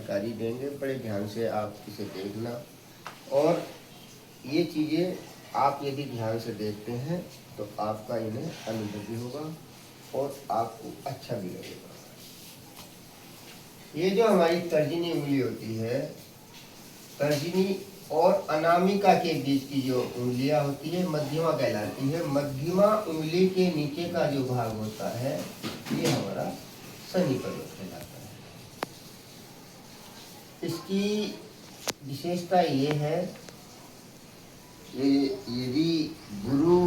जानकारी देंगे, बड़े ध्यान से आप इसे देखना। और ये चीज़ें आप यदि ध्यान से देखते हैं तो आपका इन्हें अनुभव भी होगा और आपको अच्छा भी लगेगा। ये जो हमारी तर्जनी उंगली होती है, तर्जनी और अनामिका के बीच की जो उंगलियां होती है मध्यमा कहलाती है। मध्यमा उंगली के नीचे का जो भाग होता है ये हमारा शनि पर्वत कहलाता है। इसकी विशेषता ये है कि यदि गुरु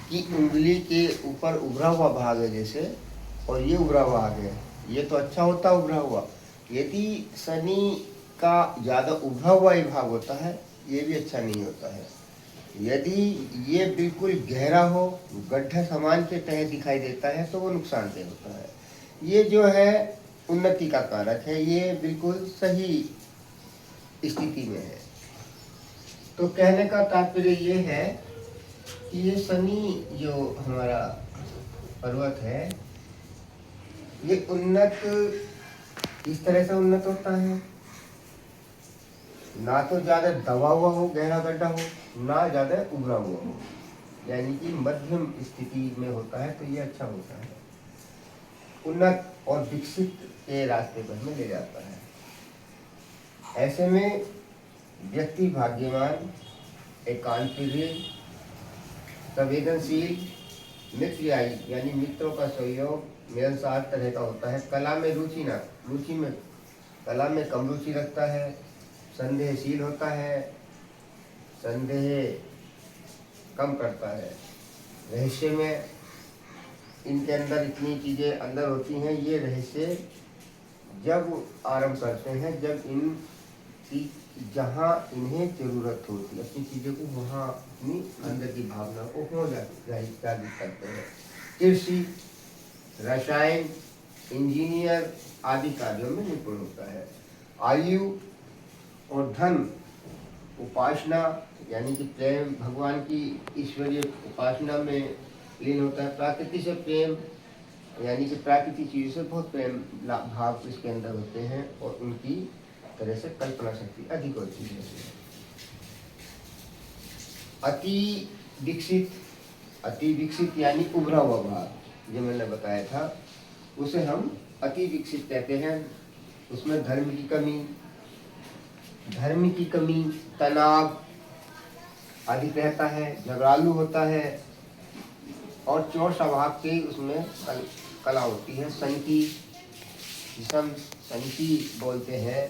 की उंगली के ऊपर उभरा हुआ भाग है जैसे, और ये उभरा हुआ भाग है, ये तो अच्छा होता है उभरा हुआ। यदि शनि का ज़्यादा उभरा हुआ ही भाग होता है ये भी अच्छा नहीं होता है। यदि ये बिल्कुल गहरा हो, गड्ढा समान के तहत दिखाई देता है तो वो नुकसानदेह होता है। ये जो है उन्नति का कारक है, ये बिल्कुल सही स्थिति में है। तो कहने का तात्पर्य ये है कि ये शनि जो हमारा पर्वत है ये उन्नत इस तरह से उन्नत होता है, ना तो ज़्यादा दबा हुआ हो, गहरा गड्ढा हो, ना ज़्यादा उभरा हुआ हो, यानी कि मध्यम स्थिति में होता है। तो ये अच्छा होता है, उन्नत और विकसित के रास्ते पर हमें ले जाता है। ऐसे में व्यक्ति भाग्यवान, एकांतप्रिय, संवेदनशील, मित्रयाई यानी मित्रों का सहयोग, मिलनसार तरह का होता है। कला में कला में कम रुचि रखता है, संदेहशील होता है, संदेह कम करता है। रहस्य में इनके अंदर इतनी चीज़ें अंदर होती हैं, ये रहस्य जब आरंभ करते हैं, जब इनकी जहाँ इन्हें ज़रूरत होती है अपनी चीज़ों को, वहाँ अपनी अंदर की भावना को हो जाहिर करते हैं। कृषि, रसायन, इंजीनियर आदि कार्यों में निपुण होता है। आयु और धन, उपासना यानी कि प्रेम, भगवान की ईश्वरीय उपासना में लीन होता है। प्रकृति से प्रेम यानी कि प्राकृतिक चीज़ों से बहुत प्रेम भाव इसके अंदर होते हैं और उनकी तरह से कल्पना शक्ति अधिक होती है। अति विकसित यानी उभरा हुआ भाग जो मैंने बताया था उसे हम अति विकसित कहते हैं। उसमें धर्म की कमी, तनाव अधिक रहता है, झगड़ालू होता है और चोर स्वभाव के उसमें कला होती है। जिसे हम संकी बोलते हैं।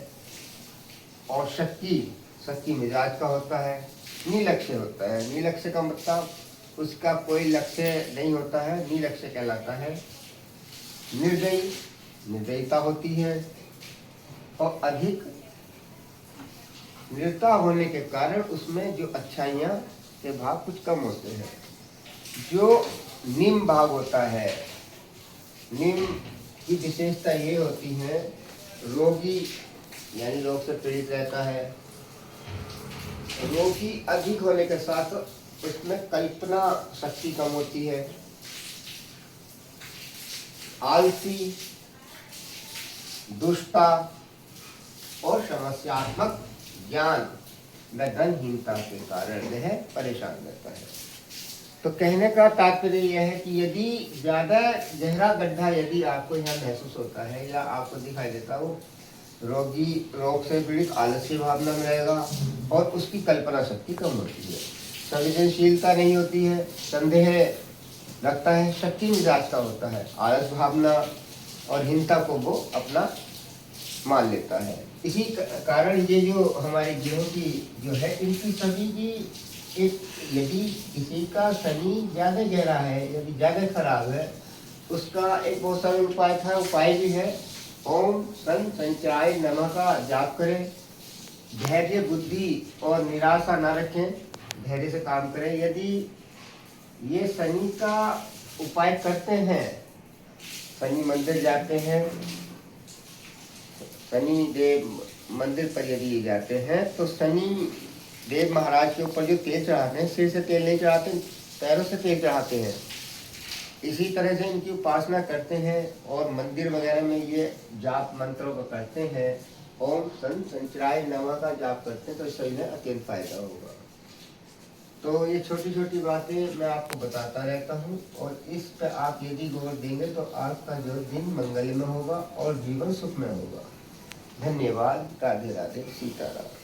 और शक्ति मिजाज का होता है। नीलक्ष्य होता है। नीलक्ष्य का मतलब उसका कोई लक्ष्य नहीं होता है, नीलक्ष्य कहलाता है। निर्दयता होती है और अधिक निर्दयता होने के कारण उसमें जो अच्छाइयाँ के भाग कुछ कम होते हैं। जो निम्न भाग होता है, निम्न की विशेषता ये होती है, रोगी यानी रोग से पीड़ित रहता है। रोगी अधिक होने के साथ उसमें कल्पना शक्ति कम होती है। आलसी, दुष्टता और समस्यात्मक ज्ञान व धनहीनता के कारण वह परेशान रहता है। तो कहने का तात्पर्य यह है कि यदि ज़्यादा गहरा गड्ढा यदि आपको यहाँ महसूस होता है या आपको दिखाई देता हो, रोगी रोग से पीड़ित आलस्य भावना में रहेगा और उसकी कल्पना शक्ति कम होती है, संवेदनशीलता नहीं होती है, संदेह रखता है, शक्ति मिजाज का होता है, आलस भावना और हीनता को वो अपना मान लेता है। इसी कारण ये जो हमारे जीवों की जो है इनकी सभी की एक, यदि किसी का शनि ज़्यादा गहरा है, यदि ज़्यादा खराब है, उसका एक बहुत सारे उपाय भी है। ओम सन संचराय नमः का जाप करें। धैर्य, बुद्धि और निराशा ना रखें, धैर्य से काम करें। यदि ये शनि का उपाय करते हैं, शनि मंदिर जाते हैं, शनि देव मंदिर पर यदि जाते हैं तो शनि देव महाराज के ऊपर जो तेल चढ़ाते हैं, सिर से तेल नहीं चढ़ाते, पैरों से तेल चढ़ाते हैं। इसी तरह से इनकी उपासना करते हैं और मंदिर वगैरह में ये जाप मंत्रों को करते हैं, ओम सन संचराय नमः का जाप करते हैं, तो इससे इन्हें अत्यंत फायदा होगा। तो ये छोटी छोटी बातें मैं आपको बताता रहता हूँ, और इस पर आप यदि गौर देंगे तो आपका जो दिन मंगलमय होगा और जीवन सुखमय होगा। धन्यवाद। राधे राधे, सीताराम।